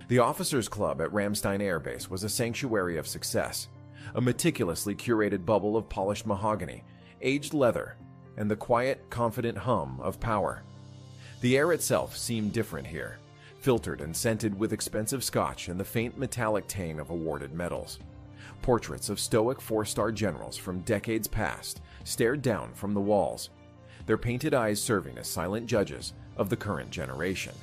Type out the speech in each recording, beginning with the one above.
The Officers Club at Ramstein Air Base was a sanctuary of success, a meticulously curated bubble of polished mahogany, aged leather, and the quiet, confident hum of power. The air itself seemed different here, filtered and scented with expensive scotch and the faint metallic tang of awarded medals. Portraits of stoic four-star generals from decades past stared down from the walls, their painted eyes serving as silent judges of the current generation.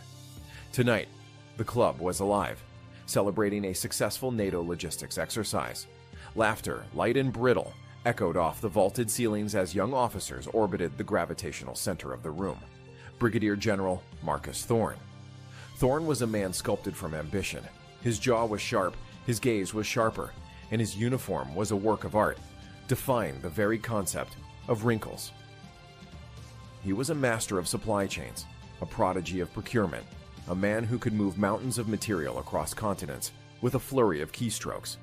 Tonight, the club was alive, celebrating a successful NATO logistics exercise. Laughter, light and brittle, echoed off the vaulted ceilings as young officers orbited the gravitational center of the room. Brigadier General Marcus Thorn. Thorn was a man sculpted from ambition. His jaw was sharp, his gaze was sharper, and his uniform was a work of art, defying the very concept of wrinkles. He was a master of supply chains, a prodigy of procurement, a man who could move mountains of material across continents with a flurry of keystrokes.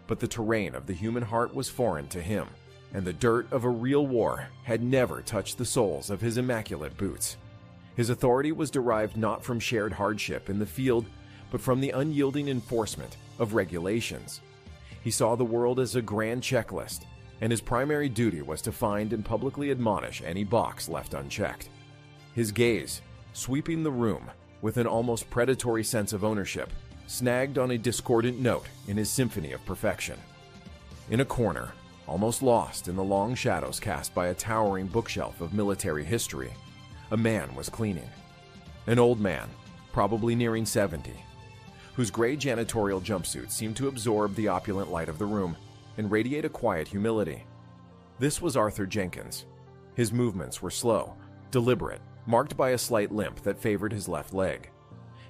But the terrain of the human heart was foreign to him, and the dirt of a real war had never touched the soles of his immaculate boots. His authority was derived not from shared hardship in the field, but from the unyielding enforcement of regulations. He saw the world as a grand checklist, and his primary duty was to find and publicly admonish any box left unchecked. His gaze, sweeping the room with an almost predatory sense of ownership, snagged on a discordant note in his symphony of perfection. In a corner, almost lost in the long shadows cast by a towering bookshelf of military history, a man was cleaning. An old man, probably nearing 70, whose gray janitorial jumpsuit seemed to absorb the opulent light of the room and radiate a quiet humility. This was Arthur Jenkins. His movements were slow, deliberate, marked by a slight limp that favored his left leg.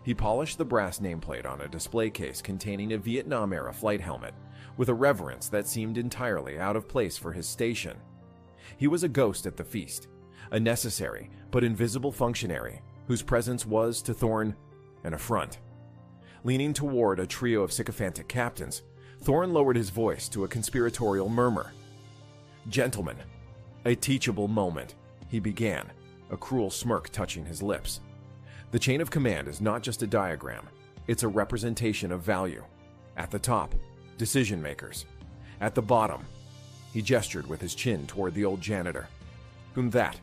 He polished the brass nameplate on a display case containing a Vietnam-era flight helmet with a reverence that seemed entirely out of place for his station. He was a ghost at the feast, a necessary but invisible functionary whose presence was, to Thorn, an affront. Leaning toward a trio of sycophantic captains, Thorn lowered his voice to a conspiratorial murmur. "Gentlemen, a teachable moment," he began, a cruel smirk touching his lips. "The chain of command is not just a diagram, it's a representation of value. At the top, decision makers. At the bottom," he gestured with his chin toward the old janitor. "Whom that?"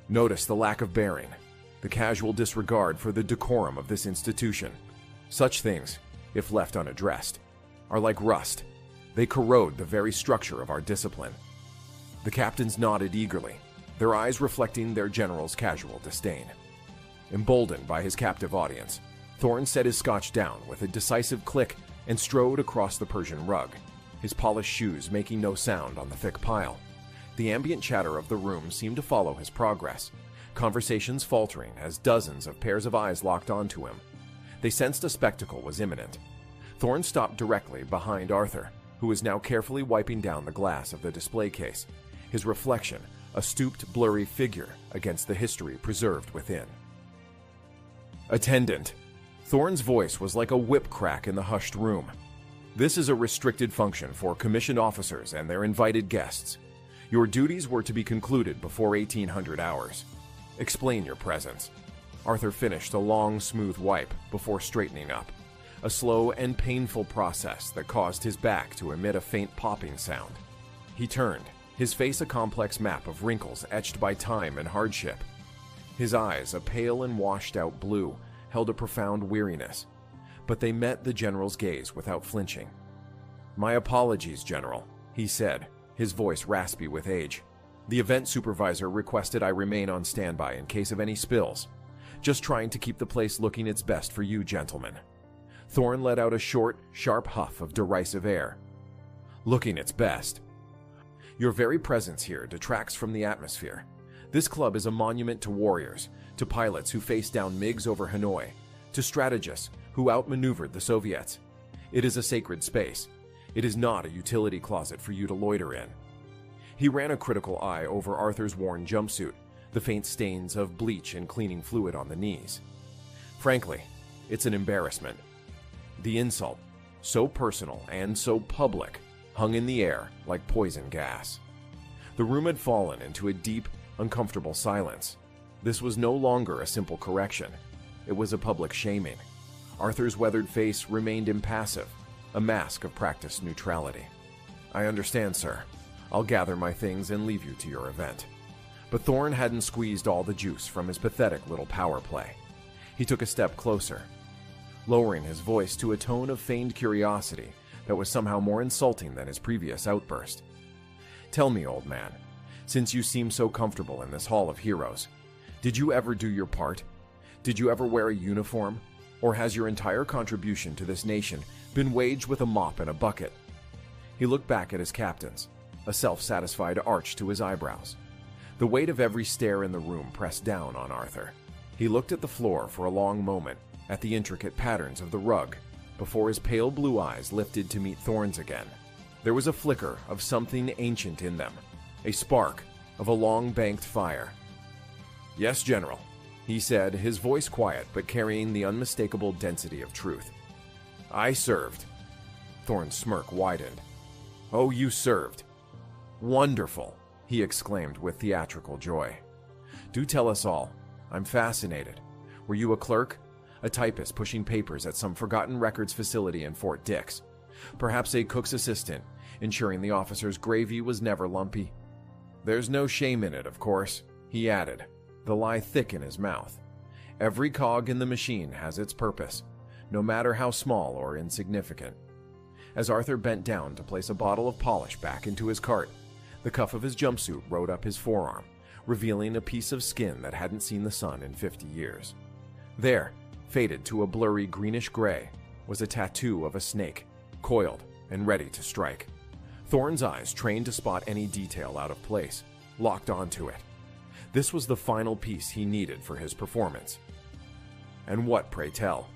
"Notice the lack of bearing, the casual disregard for the decorum of this institution. Such things, if left unaddressed, are like rust. They corrode the very structure of our discipline." The captains nodded eagerly, their eyes reflecting their general's casual disdain. Emboldened by his captive audience, Thorn set his scotch down with a decisive click and strode across the Persian rug, his polished shoes making no sound on the thick pile. The ambient chatter of the room seemed to follow his progress, conversations faltering as dozens of pairs of eyes locked onto him. They sensed a spectacle was imminent. Thorn stopped directly behind Arthur, who was now carefully wiping down the glass of the display case, his reflection a stooped, blurry figure against the history preserved within. "Attendant." Thorn's voice was like a whip crack in the hushed room. "This is a restricted function for commissioned officers and their invited guests. Your duties were to be concluded before 1800 hours. Explain your presence." Arthur finished a long, smooth wipe before straightening up, a slow and painful process that caused his back to emit a faint popping sound. He turned, his face a complex map of wrinkles etched by time and hardship. His eyes, a pale and washed-out blue, held a profound weariness, but they met the general's gaze without flinching. "My apologies, General," he said, his voice raspy with age. "The event supervisor requested I remain on standby in case of any spills. Just trying to keep the place looking its best for you gentlemen." Thorn let out a short, sharp huff of derisive air. "Looking its best? Your very presence here detracts from the atmosphere. This club is a monument to warriors, to pilots who faced down MiGs over Hanoi, to strategists who outmaneuvered the Soviets. It is a sacred space. It is not a utility closet for you to loiter in." He ran a critical eye over Arthur's worn jumpsuit, the faint stains of bleach and cleaning fluid on the knees. "Frankly, it's an embarrassment." The insult, so personal and so public, hung in the air like poison gas. The room had fallen into a deep, uncomfortable silence. This was no longer a simple correction. It was a public shaming. Arthur's weathered face remained impassive, a mask of practiced neutrality. "I understand, sir. I'll gather my things and leave you to your event." But Thorn hadn't squeezed all the juice from his pathetic little power play. He took a step closer, lowering his voice to a tone of feigned curiosity that was somehow more insulting than his previous outburst. "Tell me, old man, since you seem so comfortable in this hall of heroes, did you ever do your part? Did you ever wear a uniform? Or has your entire contribution to this nation been waged with a mop and a bucket?" He looked back at his captains, a self-satisfied arch to his eyebrows. The weight of every stare in the room pressed down on Arthur. He looked at the floor for a long moment, at the intricate patterns of the rug, before his pale blue eyes lifted to meet Thorn's again. There was a flicker of something ancient in them, a spark of a long-banked fire. "Yes, General," he said, his voice quiet but carrying the unmistakable density of truth. "I served." Thorn's smirk widened. "Oh, you served. Wonderful," he exclaimed with theatrical joy. "Do tell us all. I'm fascinated. Were you a clerk? A typist pushing papers at some forgotten records facility in Fort Dix? Perhaps a cook's assistant, ensuring the officer's gravy was never lumpy? There's no shame in it, of course," he added, the lie thick in his mouth. "Every cog in the machine has its purpose, no matter how small or insignificant." As Arthur bent down to place a bottle of polish back into his cart, the cuff of his jumpsuit rode up his forearm, revealing a piece of skin that hadn't seen the sun in 50 years. There, faded to a blurry greenish gray, was a tattoo of a snake, coiled and ready to strike. Thorn's eyes, trained to spot any detail out of place, locked onto it. This was the final piece he needed for his performance. "And what, pray tell,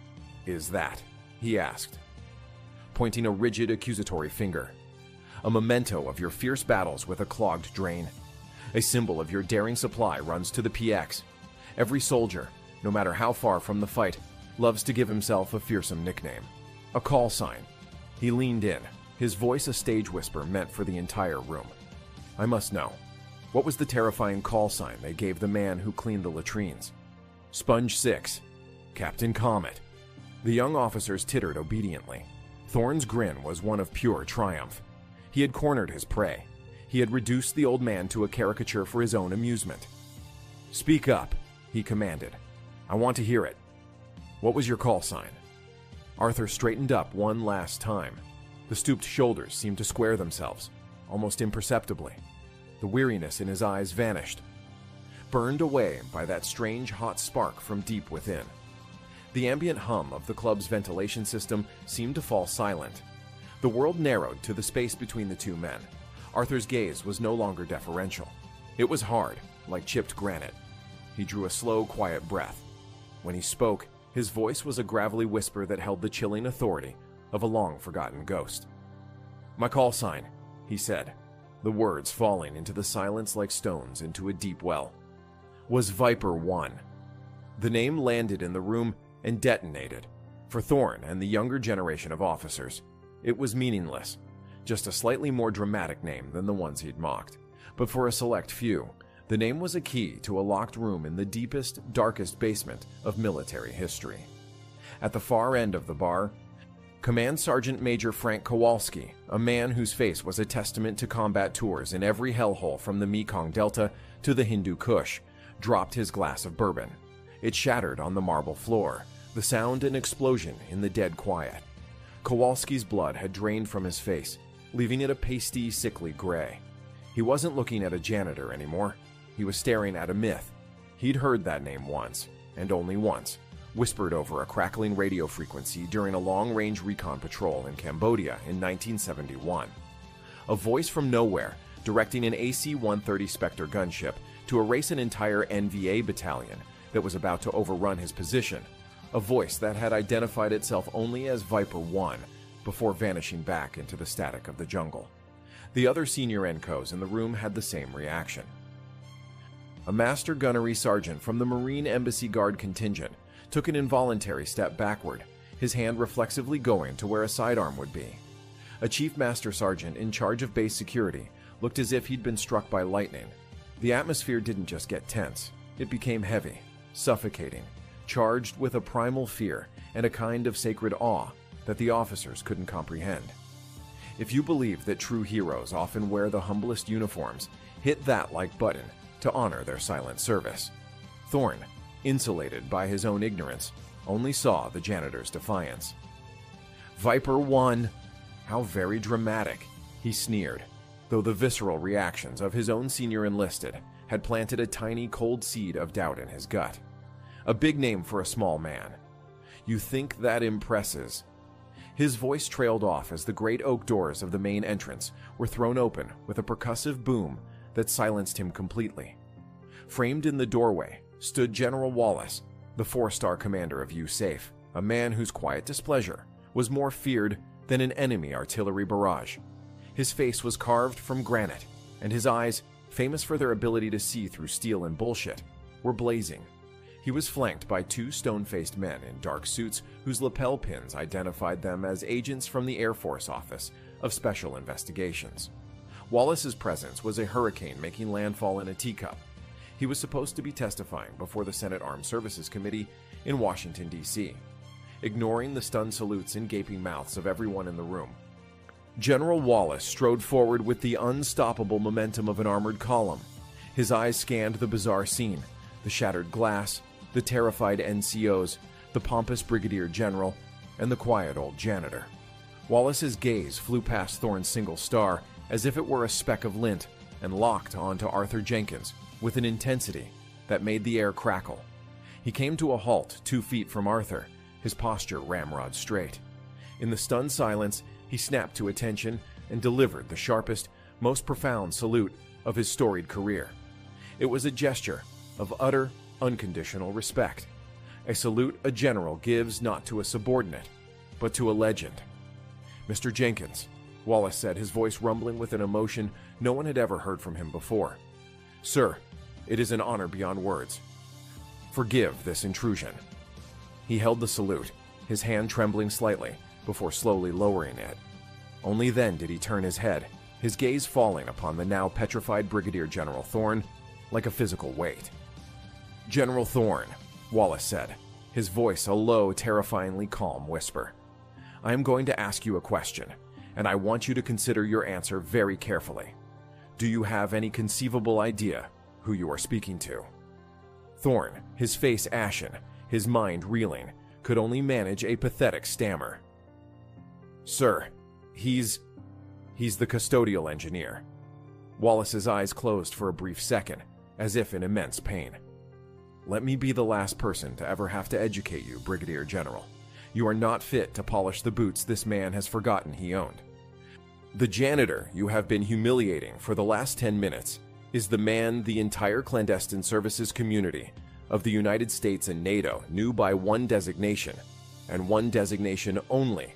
is that?" he asked, pointing a rigid accusatory finger. "A memento of your fierce battles with a clogged drain. A symbol of your daring supply runs to the PX. Every soldier, no matter how far from the fight, loves to give himself a fearsome nickname. A call sign." He leaned in, his voice a stage whisper meant for the entire room. "I must know. What was the terrifying call sign they gave the man who cleaned the latrines?" "Sponge 6. Captain Comet." The young officers tittered obediently. Thorn's grin was one of pure triumph. He had cornered his prey. He had reduced the old man to a caricature for his own amusement. "Speak up," he commanded. "I want to hear it. What was your call sign?" Arthur straightened up one last time. The stooped shoulders seemed to square themselves, almost imperceptibly. The weariness in his eyes vanished, burned away by that strange hot spark from deep within. The ambient hum of the club's ventilation system seemed to fall silent. The world narrowed to the space between the two men. Arthur's gaze was no longer deferential. It was hard, like chipped granite. He drew a slow, quiet breath. When he spoke, his voice was a gravelly whisper that held the chilling authority of a long-forgotten ghost. "My call sign," he said, the words falling into the silence like stones into a deep well, "was Viper 1. The name landed in the room and detonated. For Thorn and the younger generation of officers, it was meaningless, just a slightly more dramatic name than the ones he'd mocked. But for a select few, the name was a key to a locked room in the deepest, darkest basement of military history. At the far end of the bar, Command Sergeant Major Frank Kowalski, a man whose face was a testament to combat tours in every hellhole from the Mekong Delta to the Hindu Kush, dropped his glass of bourbon. It shattered on the marble floor, the sound an explosion in the dead quiet. Kowalski's blood had drained from his face, leaving it a pasty, sickly gray. He wasn't looking at a janitor anymore. He was staring at a myth. He'd heard that name once, and only once, whispered over a crackling radio frequency during a long-range recon patrol in Cambodia in 1971. A voice from nowhere directing an AC-130 Spectre gunship to erase an entire NVA battalion that was about to overrun his position. A voice that had identified itself only as Viper 1 before vanishing back into the static of the jungle. The other senior NCOs in the room had the same reaction. A master gunnery sergeant from the Marine Embassy Guard contingent took an involuntary step backward, his hand reflexively going to where a sidearm would be. A chief master sergeant in charge of base security looked as if he'd been struck by lightning. The atmosphere didn't just get tense, it became heavy, suffocating, charged with a primal fear and a kind of sacred awe that the officers couldn't comprehend. If you believe that true heroes often wear the humblest uniforms, hit that like button to honor their silent service. Thorne, insulated by his own ignorance, only saw the janitor's defiance. "Viper 1! How very dramatic," he sneered, though the visceral reactions of his own senior enlisted had planted a tiny cold seed of doubt in his gut. A big name for a small man. "You think that impresses?" His voice trailed off as the great oak doors of the main entrance were thrown open with a percussive boom that silenced him completely. Framed in the doorway stood General Wallace, the 4-star commander of U-Safe, a man whose quiet displeasure was more feared than an enemy artillery barrage. His face was carved from granite, and his eyes, famous for their ability to see through steel and bullshit, were blazing. He was flanked by 2 stone-faced men in dark suits whose lapel pins identified them as agents from the Air Force Office of Special Investigations. Wallace's presence was a hurricane making landfall in a teacup. He was supposed to be testifying before the Senate Armed Services Committee in Washington, D.C., ignoring the stunned salutes and gaping mouths of everyone in the room. General Wallace strode forward with the unstoppable momentum of an armored column. His eyes scanned the bizarre scene, the shattered glass, the terrified NCOs, the pompous brigadier general, and the quiet old janitor. Wallace's gaze flew past Thorne's single star as if it were a speck of lint and locked onto Arthur Jenkins with an intensity that made the air crackle. He came to a halt 2 feet from Arthur, his posture ramrod straight. In the stunned silence, he snapped to attention and delivered the sharpest, most profound salute of his storied career. It was a gesture of utter, unconditional respect. A salute a general gives not to a subordinate, but to a legend. "Mr. Jenkins," Wallace said, his voice rumbling with an emotion no one had ever heard from him before. "Sir, it is an honor beyond words. Forgive this intrusion." He held the salute, his hand trembling slightly, before slowly lowering it. Only then did he turn his head, his gaze falling upon the now petrified Brigadier General Thorne like a physical weight. "General Thorne," Wallace said, his voice a low, terrifyingly calm whisper, "I am going to ask you a question, and I want you to consider your answer very carefully. Do you have any conceivable idea who you are speaking to?" Thorne, his face ashen, his mind reeling, could only manage a pathetic stammer. "Sir, he's the custodial engineer." Wallace's eyes closed for a brief second, as if in immense pain. "Let me be the last person to ever have to educate you, Brigadier General. You are not fit to polish the boots this man has forgotten he owned. The janitor you have been humiliating for the last 10 minutes is the man the entire clandestine services community of the United States and NATO knew by one designation, and one designation only: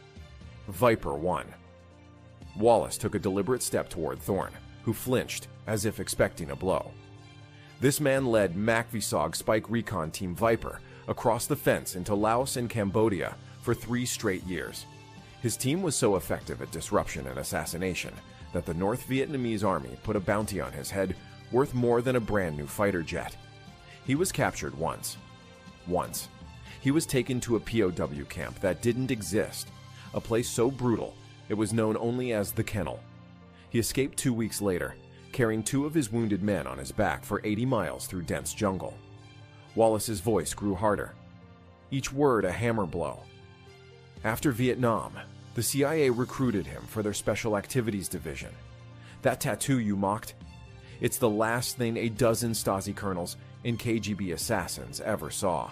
Viper 1. Wallace took a deliberate step toward Thorne, who flinched as if expecting a blow. This man led MACVSOG Spike Recon Team Viper across the fence into Laos and Cambodia for 3 straight years. His team was so effective at disruption and assassination that the North Vietnamese army put a bounty on his head worth more than a brand new fighter jet. He was captured once. He was taken to a POW camp that didn't exist, a place so brutal it was known only as the Kennel. He escaped 2 weeks later, carrying 2 of his wounded men on his back for 80 miles through dense jungle. Wallace's voice grew harder, each word a hammer blow. After Vietnam, the CIA recruited him for their Special Activities Division. That tattoo you mocked? It's the last thing a dozen Stasi colonels and KGB assassins ever saw.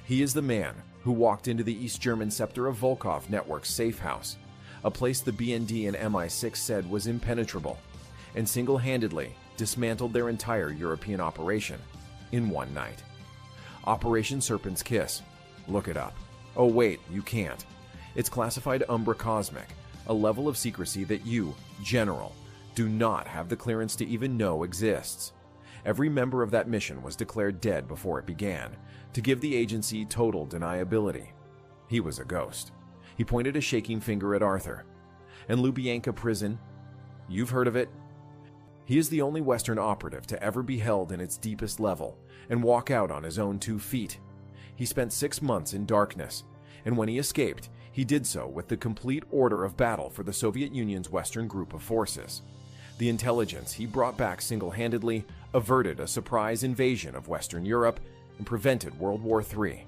He is the man who walked into the East German sector of Volkov Network's safe house, a place the BND and MI6 said was impenetrable, and single-handedly dismantled their entire European operation in one night. Operation Serpent's Kiss. Look it up. Oh wait, you can't. It's classified Umbra Cosmic, a level of secrecy that you, General, do not have the clearance to even know exists. Every member of that mission was declared dead before it began, to give the agency total deniability. He was a ghost. He pointed a shaking finger at Arthur. And Lubyanka Prison? You've heard of it? He is the only Western operative to ever be held in its deepest level and walk out on his own 2 feet. He spent 6 months in darkness, and when he escaped, he did so with the complete order of battle for the Soviet Union's Western group of forces. The intelligence he brought back single-handedly averted a surprise invasion of Western Europe and prevented World War III.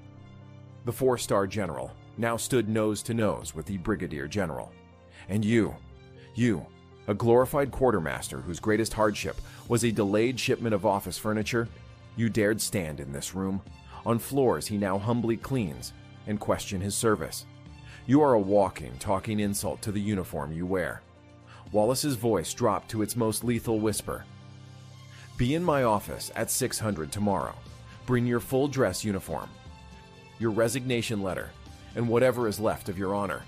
The four-star general now stood nose to nose with the brigadier general. And you, a glorified quartermaster whose greatest hardship was a delayed shipment of office furniture, you dared stand in this room, on floors he now humbly cleans, and question his service. You are a walking, talking insult to the uniform you wear. Wallace's voice dropped to its most lethal whisper. Be in my office at 600 tomorrow. Bring your full dress uniform, your resignation letter, and whatever is left of your honor.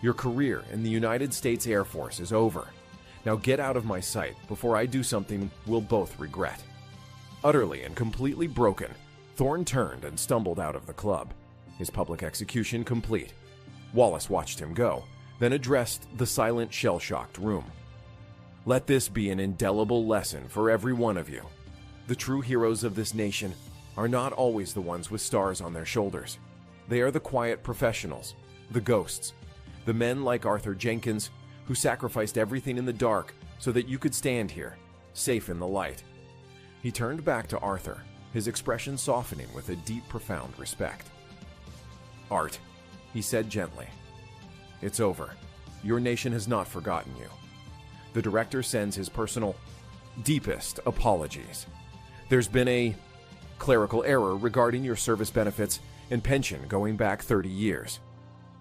Your career in the United States Air Force is over. Now get out of my sight before I do something we'll both regret. Utterly and completely broken, Thorne turned and stumbled out of the club, his public execution complete. Wallace watched him go, then addressed the silent, shell-shocked room. Let this be an indelible lesson for every one of you. The true heroes of this nation are not always the ones with stars on their shoulders. They are the quiet professionals, the ghosts, the men like Arthur Jenkins, who sacrificed everything in the dark so that you could stand here, safe in the light. He turned back to Arthur, his expression softening with a deep, profound respect. Art, he said gently, it's over. Your nation has not forgotten you. The director sends his personal, deepest apologies. There's been a clerical error regarding your service benefits and pension going back 30 years.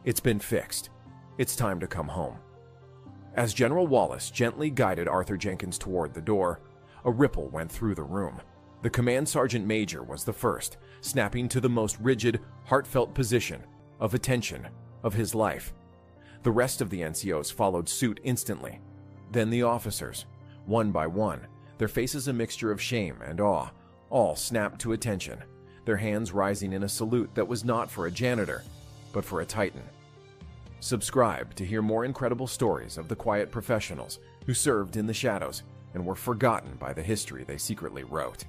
It's been fixed. It's time to come home. As General Wallace gently guided Arthur Jenkins toward the door, a ripple went through the room. The command sergeant major was the first, snapping to the most rigid, heartfelt position of attention of his life. The rest of the NCOs followed suit instantly. Then the officers, one by one, their faces a mixture of shame and awe, all snapped to attention, their hands rising in a salute that was not for a janitor, but for a titan. Subscribe to hear more incredible stories of the quiet professionals who served in the shadows and were forgotten by the history they secretly wrote.